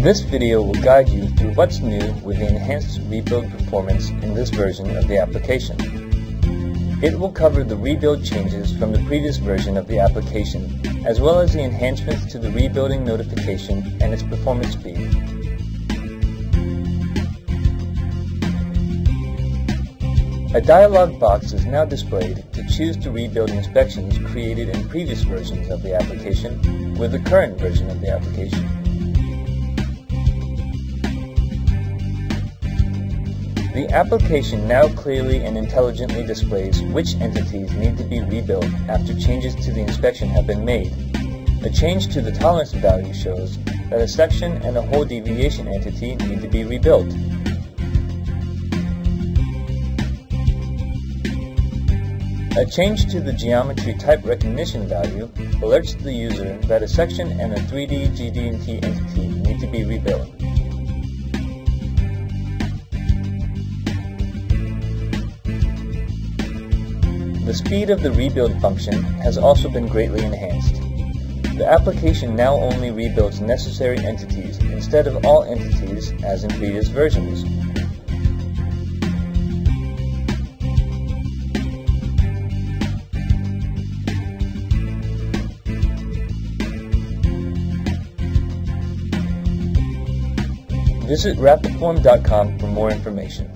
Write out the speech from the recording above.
This video will guide you through what's new with the enhanced rebuild performance in this version of the application. It will cover the rebuild changes from the previous version of the application, as well as the enhancements to the rebuilding notification and its performance speed. A dialog box is now displayed to choose to rebuild inspections created in previous versions of the application with the current version of the application. The application now clearly and intelligently displays which entities need to be rebuilt after changes to the inspection have been made. A change to the tolerance value shows that a section and a whole deviation entity need to be rebuilt. A change to the geometry type recognition value alerts the user that a section and a 3D GD&T entity need to be rebuilt. The speed of the rebuild function has also been greatly enhanced. The application now only rebuilds necessary entities instead of all entities as in previous versions. Visit Rapidform.com for more information.